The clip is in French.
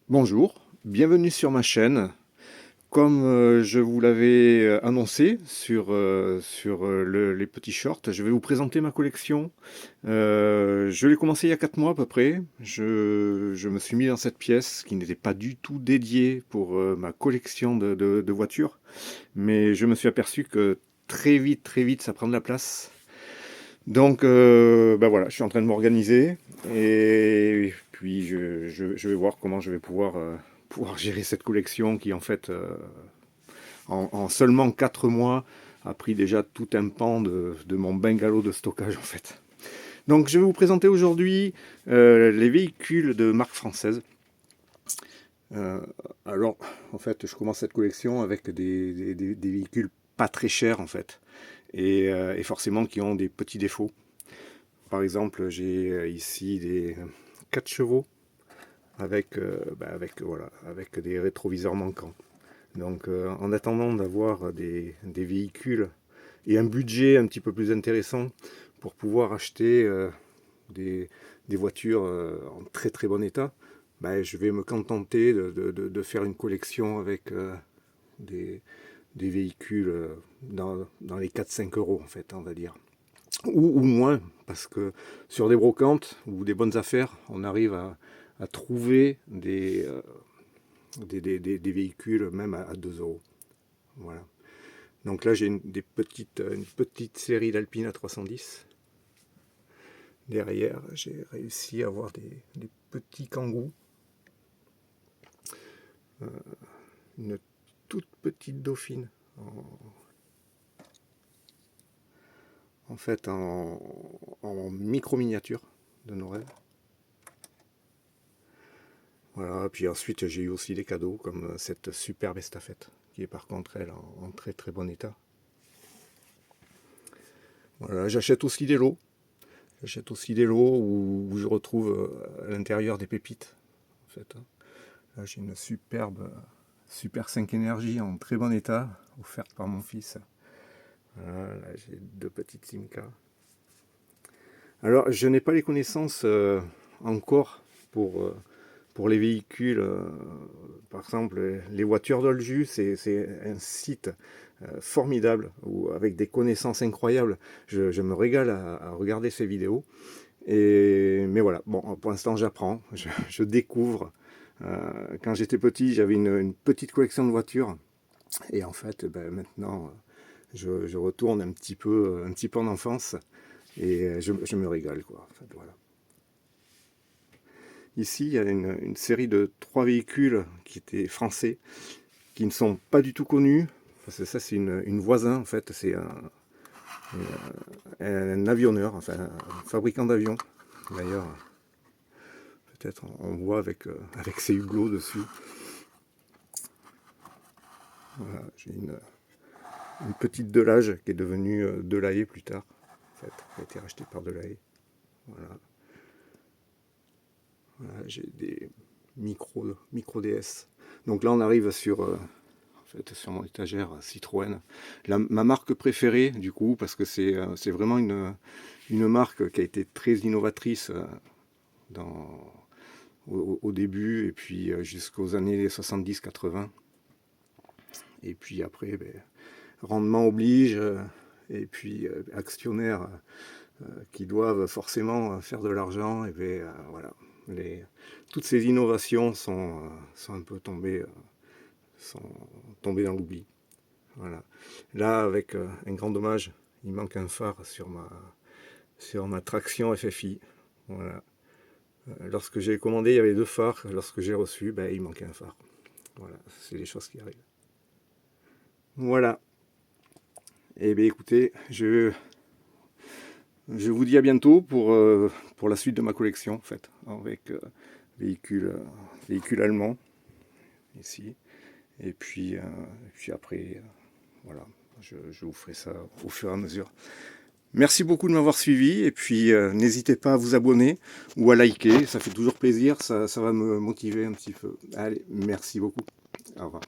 Bonjour, bienvenue sur ma chaîne. Comme je vous l'avais annoncé sur les petits shorts, je vais vous présenter ma collection. Je l'ai commencé il y a 4 mois à peu près. Je me suis mis dans cette pièce qui n'était pas du tout dédiée pour ma collection de voitures. Mais je me suis aperçu que très vite, ça prend de la place. Donc, ben voilà, je suis en train de m'organiser et puis je vais voir comment je vais pouvoir gérer cette collection qui, en fait, en seulement 4 mois, a pris déjà tout un pan de mon bungalow de stockage, en fait. Donc, je vais vous présenter aujourd'hui les véhicules de marque française. Euh, alors, en fait, je commence cette collection avec des véhicules pas très chers, en fait, et forcément qui ont des petits défauts. Par exemple, j'ai ici des 4 chevaux avec des rétroviseurs manquants. Donc en attendant d'avoir des véhicules et un budget un petit peu plus intéressant pour pouvoir acheter des, des voitures en très bon état, je vais me contenter de faire une collection avec des, des véhicules dans les 4-5 € en fait, on va dire. Ou moins, parce que sur des brocantes ou des bonnes affaires, on arrive à trouver des véhicules même à 2 euros. Voilà. Donc là, j'ai une petite série d'Alpine A310. Derrière, j'ai réussi à avoir des petits Kangoo. Une toute petite Dauphine. En fait, en micro-miniature de nos rêves. Voilà, puis ensuite j'ai eu aussi des cadeaux comme cette superbe estafette, qui est par contre elle en très bon état. Voilà, j'achète aussi des lots. J'achète aussi des lots où je retrouve à l'intérieur des pépites. En fait, hein. Là j'ai une Super 5 Énergie en très bon état, offerte par mon fils. Voilà, là j'ai 2 petites Simca. Alors je n'ai pas les connaissances encore pour les véhicules. Par exemple, les voitures d'Olju, c'est un site formidable, avec des connaissances incroyables. Je me régale à regarder ces vidéos. Mais voilà, bon, pour l'instant j'apprends, je découvre. Quand j'étais petit, j'avais une petite collection de voitures. Et en fait, maintenant, je retourne un petit peu en enfance. Et je me régale, quoi. En fait, voilà. Ici, il y a une série de 3 véhicules qui étaient français, qui ne sont pas du tout connus. Parce que ça, c'est une voisin, en fait. C'est un avionneur, enfin, un fabricant d'avions. D'ailleurs, peut-être on voit avec ses huglots dessus. Voilà, j'ai une petite Delage qui est devenue Delahaye plus tard. En fait, qui a été rachetée par Delahaye. Voilà. Voilà, j'ai des micro DS. Donc là, on arrive sur mon étagère Citroën. Ma marque préférée, du coup, parce que c'est vraiment une marque qui a été très innovatrice dans, au début, et puis jusqu'aux années 70-80. Et puis après, rendement oblige, et puis actionnaires qui doivent forcément faire de l'argent, et voilà. Toutes ces innovations sont un peu sont tombées dans l'oubli. Voilà. Là, avec un grand dommage, il manque un phare sur ma traction FFI. Voilà. Lorsque j'ai commandé, il y avait 2 phares. Lorsque j'ai reçu, il manquait un phare. Voilà, c'est des choses qui arrivent. Voilà. Et bien écoutez, je vous dis à bientôt pour la suite de ma collection, en fait, avec véhicules, véhicules allemands, ici. Et puis après, voilà, je vous ferai ça au fur et à mesure. Merci beaucoup de m'avoir suivi, et puis n'hésitez pas à vous abonner ou à liker, ça fait toujours plaisir, ça va me motiver un petit peu. Allez, merci beaucoup. Au revoir.